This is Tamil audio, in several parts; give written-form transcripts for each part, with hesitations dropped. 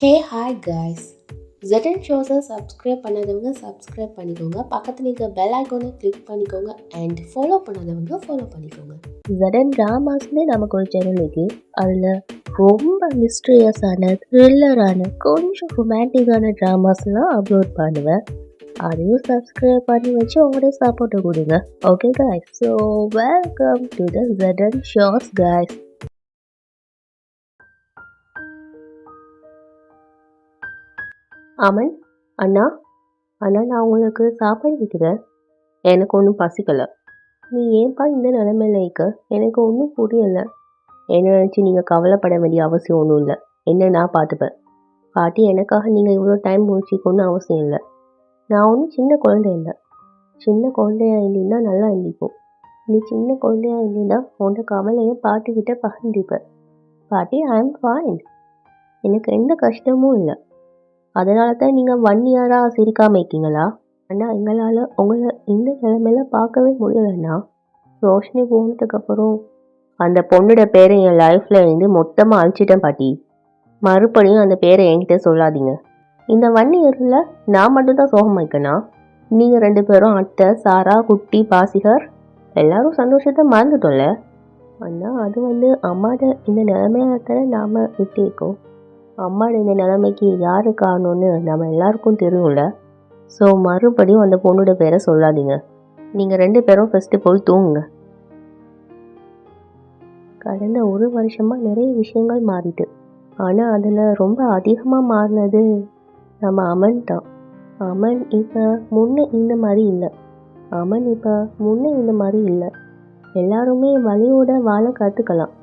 ஹே ஹாய் காய்ஸ். ZN ஷோஸை சப்ஸ்கிரைப் பண்ணாதவங்க சப்ஸ்கிரைப் பண்ணிக்கோங்க. பக்கத்தில் இருக்க பெல் ஐக்கானை கிளிக் பண்ணிக்கோங்க அண்ட் ஃபாலோ பண்ணாதவங்க ஃபாலோ பண்ணிக்கோங்க. ZN ட்ராமாஸ்னு நமக்கு ஒரு சேனல் இருக்கு. அதில் ரொம்ப மிஸ்டீரியஸான த்ரில்லரான கொஞ்சம் ரொமான்டிக்கான ட்ராமாஸ்லாம் அப்லோட் பண்ணுவேன். அதையும் சப்ஸ்கிரைப் பண்ணி வச்சு உங்களோட சப்போர்ட்டை கொடுங்க. Okay guys, so welcome to the ZN shows guys. Aman, அண்ணா அண்ணா, நான் உங்களுக்கு சாப்பாடு வைக்கிறேன். எனக்கு ஒன்றும் பசிக்கலை. நீ ஏன்பா இந்த நிலைமையில இருக்க? எனக்கு ஒன்றும் புரியலை. என்ன நினச்சி நீங்கள் கவலைப்பட வேண்டிய அவசியம் ஒன்றும் இல்லை. என்ன நான் பார்த்துப்பேன். பாட்டி, எனக்காக நீங்கள் இவ்வளோ டைம் முடிச்சிக்கணும்னு அவசியம் இல்லை. நான் ஒன்றும் சின்ன குழந்தை இல்லை. சின்ன குழந்தையா இல்லைன்னா நல்லா இருந்திப்போம். நீ சின்ன குழந்தையா இல்லைன்னா உன்னோட கவலையை பாட்டிக்கிட்ட பகிர்ந்துப்பேன். பாட்டி, ஐ எம் ஃபைன். எனக்கு எந்த கஷ்டமும் இல்லை. அதனால தான் நீங்கள் 1 இயராக சிரிக்காமல் இருக்கீங்களா? அண்ணா, எங்களால் உங்களை இந்த நிலைமையில பார்க்கவே முடியலண்ணா. ரோஷினி போனதுக்கப்புறம் அந்த பொண்ணோட பேரை என் லைஃப்பில் இருந்து மொத்தமாக அழிச்சிட்டேன் பாட்டி. மறுபடியும் அந்த பேரை என்கிட்ட சொல்லாதீங்க. இந்த 1 இயரில் நான் மட்டும்தான் சோகமாக இருக்கேனா? நீங்கள் 2 பேரும், அத்தை, சாரா, குட்டி, பாசிகர் எல்லாரும் சந்தோஷத்தை மறந்துட்டோம்ல. அண்ணா, அது அம்மாட இந்த நிலைமையால நாம் விட்டு இருக்கோம். அம்மாவோட இந்த நிலைமைக்கு யாரு காரணம்னு நம்ம எல்லாருக்கும் தெரியும்ல. ஸோ மறுபடியும் அந்த பொண்ணோட பேரை சொல்லாதீங்க. நீங்கள் 2 பேரும் ஃபஸ்ட்டு போய் தூங்குங்க. கடந்த 1 வருஷமாக நிறைய விஷயங்கள் மாறிட்டு, ஆனால் அதில் ரொம்ப அதிகமாக மாறினது நம்ம அமன் தான். அமன் இப்போ முன்ன இந்த மாதிரி இல்லை. எல்லாருமே வலியோட வாழ கற்றுக்கலாம்.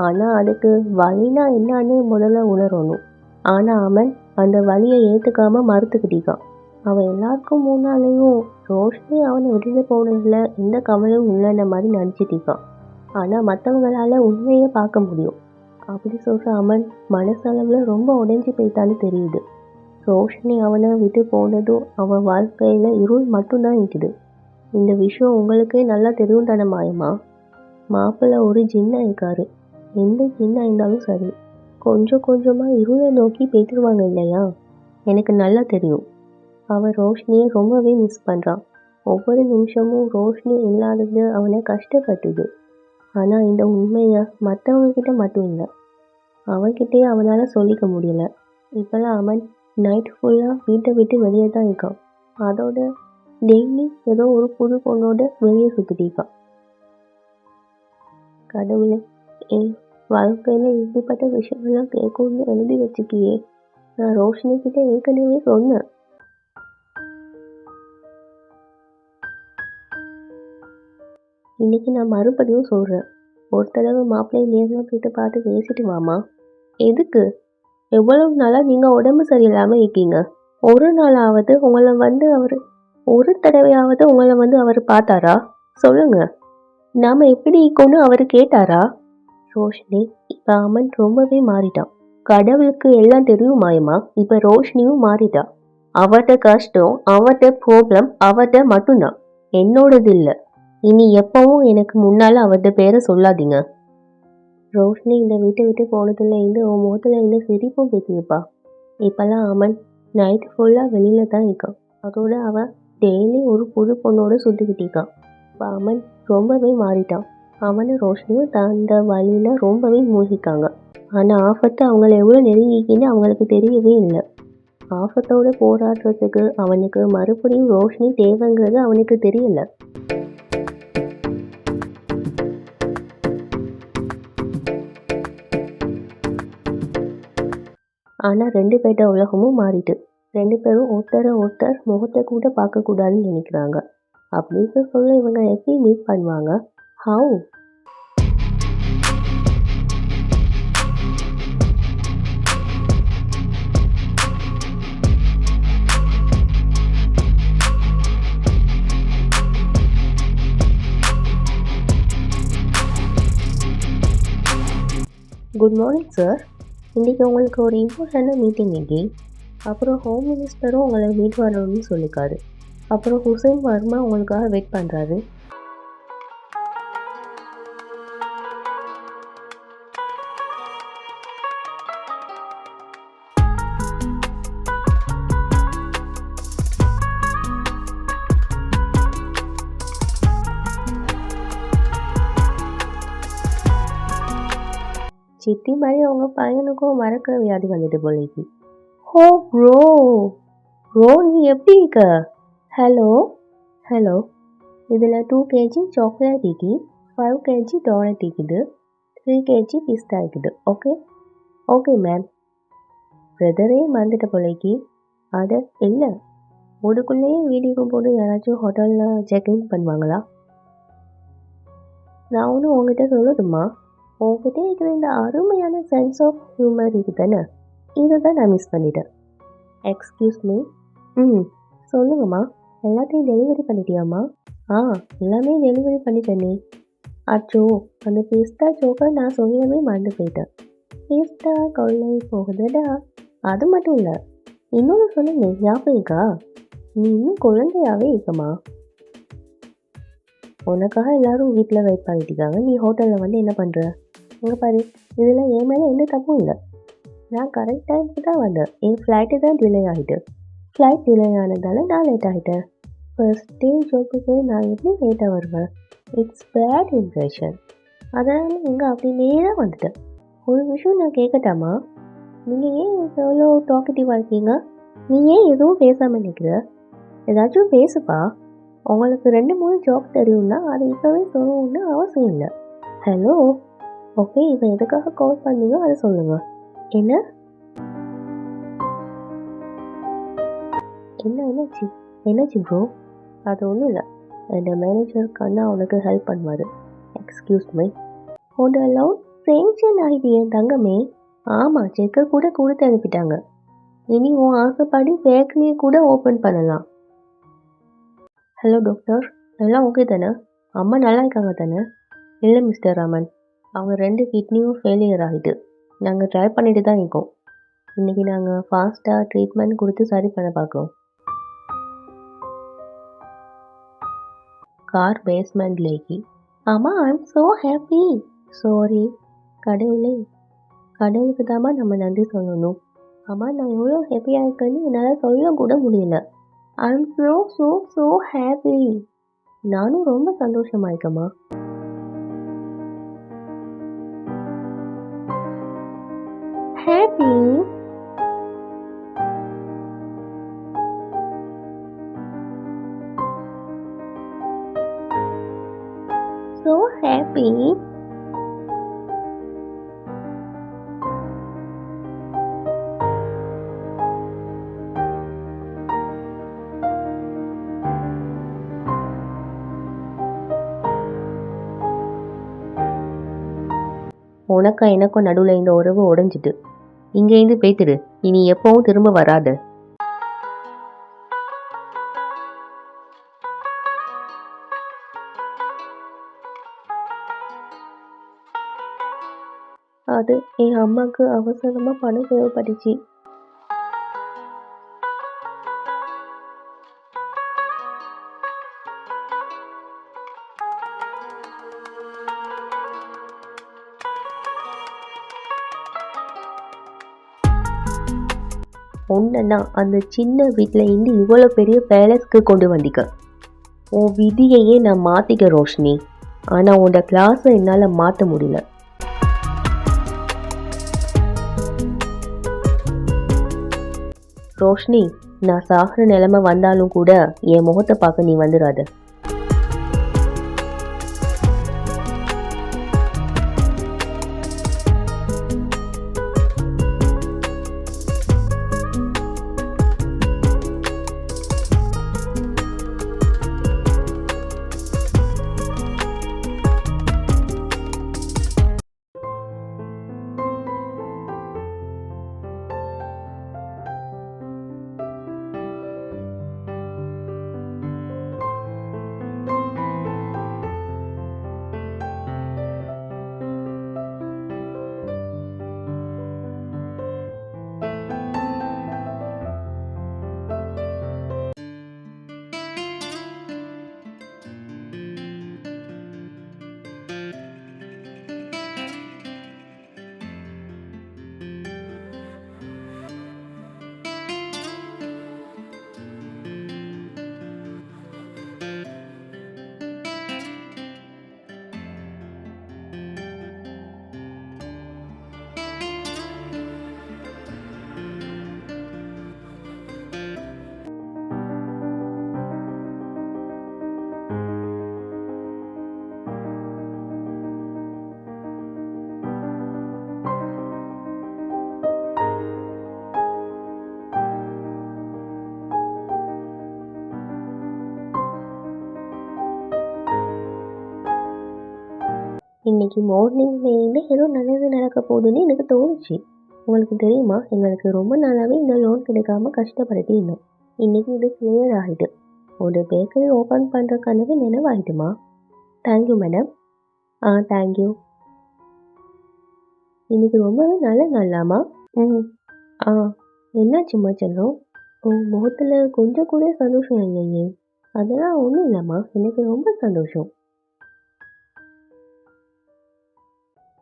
ஆனால் அதுக்கு வலினா என்னான்னு முதல்ல உணரணும். ஆனால் அவன் அந்த வலியை ஏற்றுக்காமல் மறுத்துக்கிட்டான். அவன் எல்லாருக்கும் முன்னாலேயும் ரோஷினி அவனை விட்டுட்டு போனதில் எந்த கவலையும் இல்லைன்ற மாதிரி நடிச்சிட்டிருக்கான். ஆனால் மற்றவங்களால உண்மையை பார்க்க முடியும். அப்படி சொல்கிற அவன் மனசளவில் ரொம்ப உடைஞ்சி போயிட்டான்னு தெரியுது. ரோஷினி அவனை விட்டு போனதும் அவன் வாழ்க்கையில் இருள் மட்டும்தான் இருக்குது. இந்த விஷயம் உங்களுக்கே நல்லா தெரியும் தானே மாயமா? மாப்பிள்ளை ஒரு ஜின்னா இருக்காரு. எந்த ஜின்னா இருந்தாலும் சரி, கொஞ்சம் கொஞ்சமாக இருளை நோக்கி போய்ட்டுருவாங்க இல்லையா? எனக்கு நல்லா தெரியும். அவன் ரோஷினியை ரொம்பவே மிஸ் பண்ணுறான். ஒவ்வொரு நிமிஷமும் ரோஷினி இல்லாதது அவனை கஷ்டப்பட்டுது. ஆனால் இந்த உண்மையை மற்றவங்கக்கிட்ட மட்டும் இல்லை, அவன்கிட்டயே அவனால் சொல்லிக்க முடியல. இப்போல்லாம் அவன் நைட் ஃபுல்லாக வீட்டை விட்டு வெளியே தான் இருக்கான். அதோட டெய்லி ஏதோ ஒரு புது பொண்ணோட வெளியே சுற்றிட்டு இருக்கான். கடவுளே, வாழ்க்கையில் இப்படிப்பட்ட விஷயங்கள்லாம் கேட்கணும்னு எழுதி வச்சுக்கியே. நான் ரோஷினி கிட்ட ஏற்கனவே சொன்னேன். இன்னைக்கு நான் மறுபடியும் சொல்கிறேன், ஒரு தடவை மாப்பிள்ளை நேரில் போயிட்டு பார்த்து பேசிட்டு வாமா. எதுக்கு? எவ்வளவு நாளாக நீங்கள் உடம்பு சரியில்லாமல் இருக்கீங்க. ஒரு நாளாவது ஒரு தடவையாவது உங்களை அவர் பார்த்தாரா? சொல்லுங்க. நாம் எப்படி இருக்கோன்னு அவர் கேட்டாரா? ரோஷினி, இப்போ அமன் ரொம்பவே மாறிட்டான். கடவுளுக்கு எல்லாம் தெரியும் மாயமா. இப்போ ரோஷினியும் மாறிட்டா. அவர்கிட்ட கஷ்டம், அவர்கிட்ட ப்ராப்ளம் அவர்கிட்ட மட்டும்தான், என்னோடது இல்லை. இனி எப்பவும் எனக்கு முன்னால் அவர்கிட்ட பேரை சொல்லாதீங்க. ரோஷினி இந்த வீட்டை விட்டு போனதுல இருந்து உன் முகத்தில் இந்த சிரிப்பும் பேசியிருப்பா. இப்போல்லாம் அமன் நைட்டு ஃபுல்லாக வெளியில தான் இருக்கான். அதோட அவன் டெய்லி ஒரு புது பொண்ணோடு சுற்றிக்கிட்டு இருக்கான். இப்போ அமன் ரொம்பவே மாறிட்டான். அவனும் ரோஷினியும் அந்த வழியில் ரொம்பவே மூழ்கிக்காங்க. ஆனால் ஆபத்து அவங்கள எவ்வளோ நெருங்கிக்கின்னு அவங்களுக்கு தெரியவே இல்லை. ஆபத்தோடு போராடுறதுக்கு அவனுக்கு மறுபடியும் ரோஷினி தேவைங்கிறது அவனுக்கு தெரியல. ஆனால் 2 பேர்ட்ட உலகமும் மாறிட்டு, 2 பேரும் ஒருத்தர் முகத்தை கூட பார்க்கக்கூடாதுன்னு நினைக்கிறாங்க. அப்படின்னு சொல்ல இவங்க எப்படி மீட் பண்ணுவாங்க? ஹவு? Good morning sir. இன்றைக்கி உங்களுக்கு ஒரு இம்பார்ட்டண்டான மீட்டிங் இங்கே. அப்புறம் ஹோம் மினிஸ்டரும் உங்களை மீட் பண்ணணும்னு சொல்லியிருக்காரு. அப்புறம் ஹுசைன் வர்மா உங்களுக்காக வெயிட் பண்ணுறாரு. சித்தி மாதிரி அவங்க பையனுக்கும் மறக்கிற வியாதி வந்துட்டு போலிக்கு. ஹோ ப்ரோ, ப்ரோ நீ எப்படி இருக்க? ஹலோ ஹலோ, இதில் 2 kg சாக்லேட் இருக்குது, 5 kg டோனட் இருக்குது, 3 kg பிஸ்தா இருக்குது. Okay okay ma'am. பிரதரே மறந்துட்ட போலைக்கு. அட இல்லை, ஊருக்குள்ளேயே வீடியோ போட்டு யாராச்சும் ஹோட்டலில் செக்இன் பண்ணுவாங்களா? நான் ஒன்று உங்ககிட்ட சொல்லட்டுமா? உங்ககிட்ட இருக்கிற இந்த அருமையான சென்ஸ் ஆஃப் ஹியூமர் இருக்குது தானே, இதை தான் நான் மிஸ் பண்ணிட்டேன். Excuse me. சொல்லுங்கம்மா. எல்லாத்தையும் டெலிவரி பண்ணிட்டியாம்மா? எல்லாமே டெலிவரி பண்ணிட்டேனே. அச்சோ, அந்த பிஸ்தா சோக்கை நான் சொல்லவே மறந்து போயிட்டேன். பிஸ்தா கொள்ளை போகுதுடா. அது மட்டும் இல்லை, இன்னொன்று சொன்னீங்க ஞாபகம் இருக்கா? நீ இன்னும் குழந்தையாகவே இருக்கமா? உனக்காக எல்லாரும் வீட்டில் வெயிட் பண்ணிட்டுருக்காங்க, நீ ஹோட்டலில் வந்து என்ன பண்ணுற? இங்கே பாரு, இதில் என் மேலே எந்த தப்பும் இல்லை. நான் கரெக்ட் டைமுக்கு தான் வந்தேன். என் ஃப்ளைட்டு தான் டிலே ஆகிட்டு. ஃப்ளைட் டிலே ஆனதால் நான் லேட் ஆகிட்டேன். ஃபர்ஸ்ட் டே ஜோப்புக்கு நான் எப்படி லேட்டாக வருவேன்? It's bad impression. அதனால் இங்கே அப்படி நேராக வந்துட்டேன். ஒரு விஷயம் நான் கேட்கட்டாமா? நீங்கள் ஏன் எவ்வளோ டாக்கட்டிவாக இருக்கீங்க? நீ ஏன் எதுவும் பேசாமல் நிற்கிற? ஏதாச்சும் பேசுப்பா. உங்களுக்கு 2-3 ஜோக் தெரியும்னா அதை இப்போவே சொல்லணும்னு அவசியம் இல்லை. ஹலோ, ஓகே, இப்போ எதுக்காக கால் பண்ணீங்க அதை சொல்லுங்கள். என்னாச்சு ப்ரோ? அது ஒன்றும் இல்லை, இந்த மேனேஜர் கண்ணா உனக்கு ஹெல்ப் பண்ணுவார். Excuse me. ஹோட்டலில் சேங்ஷன் ஆகிட்டு என் தங்கமே. ஆமாம், செக்கை கூட கொடுத்து அனுப்பிட்டாங்க. இனி உன் ஆசைப்படி பேக்கரியை கூட ஓப்பன் பண்ணலாம். ஹலோ டாக்டர், எல்லாம் ஓகே தானே? அம்மா நல்லா இருக்காங்க தானே? இல்லை மிஸ்டர் ராமன், அவங்க 2 கிட்னியும் ஃபெயிலியர் ஆகிட்டு. நாங்கள் ட்ரை பண்ணிட்டு தான் இருக்கோம். இன்றைக்கி நாங்கள் ஃபாஸ்ட்டாக ட்ரீட்மெண்ட் கொடுத்து சரி பண்ண பார்க்குறோம். கார் பேஸ்மெண்ட்லேக்கு. அம்மா, ஐம் ஸோ ஹாப்பி. சாரி கடவுளுக்கு தாம்மா நம்ம நன்றி சொல்லணும். அம்மா, நான் எவ்வளோ ஹாப்பியாக இருக்கேன்னு என்னால் சொல்ல கூட முடியல. I'm so so so happy. நானும் ரொம்ப சந்தோஷமாக இருக்கேம்மா. ஹாப்பி. So happy. உனக்கும் எனக்கும் நடுவில் இந்த உறவு உடைஞ்சிட்டு இங்கேருந்து போய்த்துடு. இனி எப்பவும் திரும்ப வராது. அது என் அம்மாவுக்கு அவசரமாக பணம் தேவைப்பட்டுச்சு. ஒன்றுன்னா அந்த சின்ன வீட்டில் இருந்து இவ்வளோ பெரிய பேலஸ்க்கு கொண்டு வந்திக்க. உன் விதியையே நான் மாற்றிக்க ரோஷினி. ஆனால் உன்னோட கிளாஸை என்னால் மாற்ற முடியல. ரோஷினி, நான் சாகிற நிலைமை வந்தாலும் கூட என் முகத்தை பார்க்க நீ வந்துடாத. இன்னைக்கு மார்னிங்லேருந்து ஏதோ நல்லது நடக்க போகுதுன்னு எனக்கு தோணுச்சு. உங்களுக்கு தெரியுமா, எங்களுக்கு ரொம்ப நாளாகவே இந்த லோன் கிடைக்காம கஷ்டப்பட்டுட்டு இருந்தோம். இன்னைக்கு இது கிளியர் ஆகிட்டு. ஒரு பேக்கரி ஓப்பன் பண்ணுற கனவு நினைவாயிட்டுமா. Thank you madam. தேங்க்யூ. இன்னைக்கு ரொம்பவே நல்ல நாளாமா. ம். ஆ என்னாச்சும்மா செல்லம்? முகத்தில் கொஞ்சம் கூட சந்தோஷம் இல்லையே. அதெல்லாம் ஒன்றும் இல்லைம்மா, எனக்கு ரொம்ப சந்தோஷம்.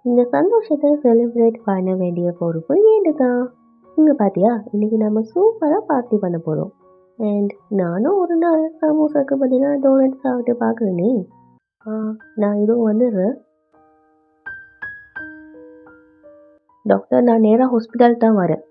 இந்த சந்தோஷத்தை செலிப்ரேட் பண்ண வேண்டிய பொறுப்பு ஏண்டுதான். இங்கே பார்த்தியா, இன்னைக்கு நம்ம சூப்பராக பார்ட்டி பண்ண போகிறோம். அண்ட் நானும் ஒரு நாள் சமோசாக்கு பதிலாக டோனட் சாப்பிட்டு பார்க்குறேனே. நான் இதுவும் வந்துடுறேன். டாக்டர், நான் நேராக ஹாஸ்பிட்டல் தான் வரேன்.